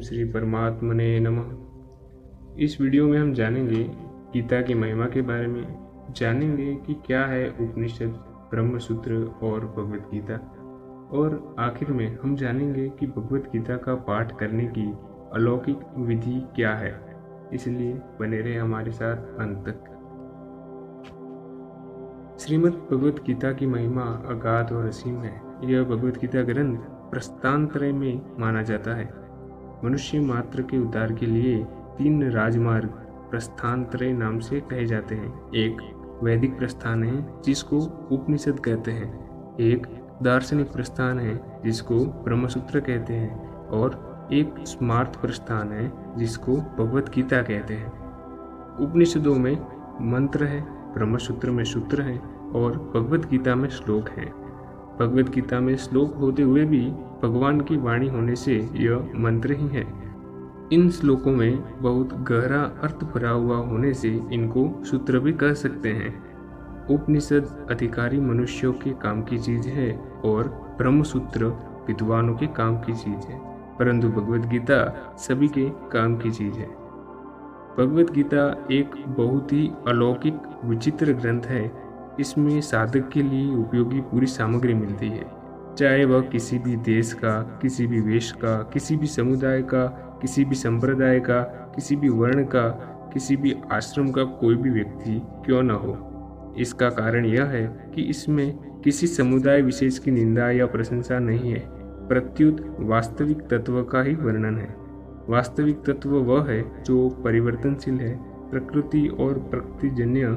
श्री परमात्मने नमः। इस वीडियो में हम जानेंगे गीता की महिमा के बारे में, जानेंगे कि क्या है उपनिषद, ब्रह्मसूत्र और भगवत गीता, और आखिर में हम जानेंगे कि भगवत गीता का पाठ करने की अलौकिक विधि क्या है। इसलिए बने रहे हमारे साथ अंत तक। श्रीमद् भगवत गीता की महिमा अगाध और असीम है। यह भगवत गीता ग्रंथ प्रस्थानत्रय में माना जाता है। मनुष्य मात्र के उद्धार के लिए 3 राजमार्ग प्रस्थानत्रय नाम से कहे जाते हैं। एक वैदिक प्रस्थान है जिसको उपनिषद कहते हैं, एक दार्शनिक प्रस्थान है जिसको ब्रह्मसूत्र कहते हैं, और एक स्मार्त प्रस्थान है जिसको भगवत गीता कहते हैं। उपनिषदों में मंत्र है, ब्रह्मसूत्र में सूत्र है और भगवत गीता में श्लोक है। भगवत गीता में श्लोक होते हुए भी भगवान की वाणी होने से यह मंत्र ही है। इन श्लोकों में बहुत गहरा अर्थ भरा हुआ होने से इनको सूत्र भी कह सकते हैं। उपनिषद अधिकारी मनुष्यों के काम की चीज है और ब्रह्मसूत्र विद्वानों के काम की चीज है, परंतु भगवत गीता सभी के काम की चीज है। भगवत गीता एक बहुत ही अलौकिक विचित्र ग्रंथ है। इसमें साधक के लिए उपयोगी पूरी सामग्री मिलती है, चाहे वह किसी भी देश का, किसी भी वेश का, किसी भी समुदाय का, किसी भी संप्रदाय का, किसी भी वर्ण का, किसी भी आश्रम का कोई भी व्यक्ति क्यों न हो। इसका कारण यह है कि इसमें किसी समुदाय विशेष की निंदा या प्रशंसा नहीं है, प्रत्युत वास्तविक तत्व का ही वर्णन है। वास्तविक तत्व वह है जो परिवर्तनशील है, प्रकृति और प्रकृतिजन्य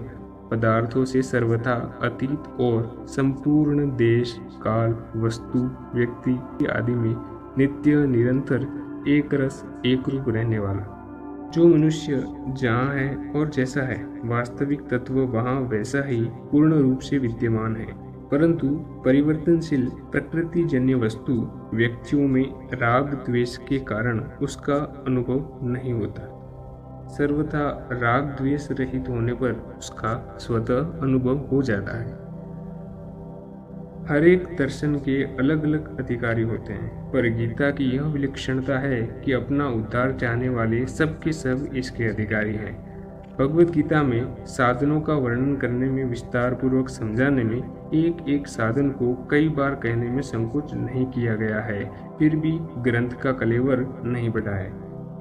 पदार्थों से सर्वथा अतीत और संपूर्ण देश, काल, वस्तु, व्यक्ति आदि में नित्य निरंतर एक रस एक रूप रहने वाला। जो मनुष्य जहाँ है और जैसा है, वास्तविक तत्व वहाँ वैसा ही पूर्ण रूप से विद्यमान है, परंतु परिवर्तनशील प्रकृतिजन्य वस्तु व्यक्तियों में राग द्वेष के कारण उसका अनुभव नहीं होता। सर्वथा राग द्वेष रहित होने पर उसका स्वतः अनुभव हो जाता है। हर एक दर्शन के अलग अलग अधिकारी होते हैं, पर गीता की यह विलक्षणता है कि अपना उद्धार चाहने वाले सब के सब इसके अधिकारी हैं। भगवत गीता में साधनों का वर्णन करने में, विस्तार पूर्वक समझाने में, एक एक साधन को कई बार कहने में संकोच नहीं किया गया है, फिर भी ग्रंथ का कलेवर नहीं बढ़ा है।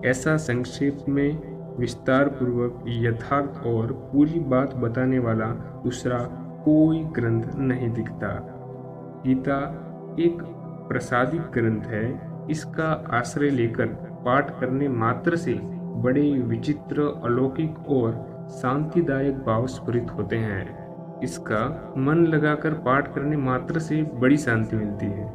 ऐसा संक्षेप में विस्तार पूर्वक यथार्थ और पूरी बात बताने वाला दूसरा कोई ग्रंथ नहीं दिखता। गीता एक प्रसादित ग्रंथ है। इसका आश्रय लेकर पाठ करने मात्र से बड़े विचित्र, अलौकिक और शांतिदायक भाव स्फुरित होते हैं। इसका मन लगाकर पाठ करने मात्र से बड़ी शांति मिलती है।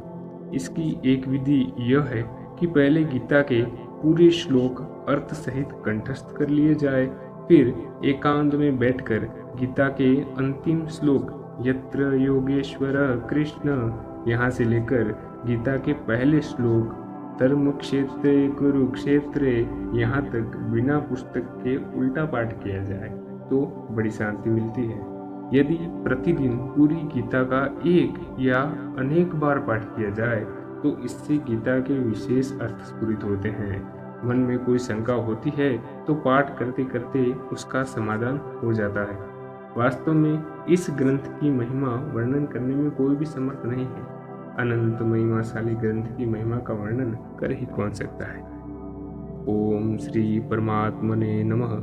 इसकी एक विधि यह है कि पहले गीता के पूरे श्लोक अर्थ सहित कंठस्थ कर लिए जाए, फिर एकांत में बैठकर गीता के अंतिम श्लोक यत्र योगेश्वर कृष्ण यहाँ से लेकर गीता के पहले श्लोक धर्म क्षेत्रे कुरुक्षेत्रे यहाँ तक बिना पुस्तक के उल्टा पाठ किया जाए तो बड़ी शांति मिलती है। यदि प्रतिदिन पूरी गीता का एक या अनेक बार पाठ किया जाए तो इससे गीता के विशेष अर्थ स्फुरित होते हैं। मन में कोई शंका होती है तो पाठ करते करते उसका समाधान हो जाता है। वास्तव में इस ग्रंथ की महिमा वर्णन करने में कोई भी समर्थ नहीं है। अनंत महिमाशाली ग्रंथ की महिमा का वर्णन कर ही कौन सकता है। ओम श्री परमात्मने नमः।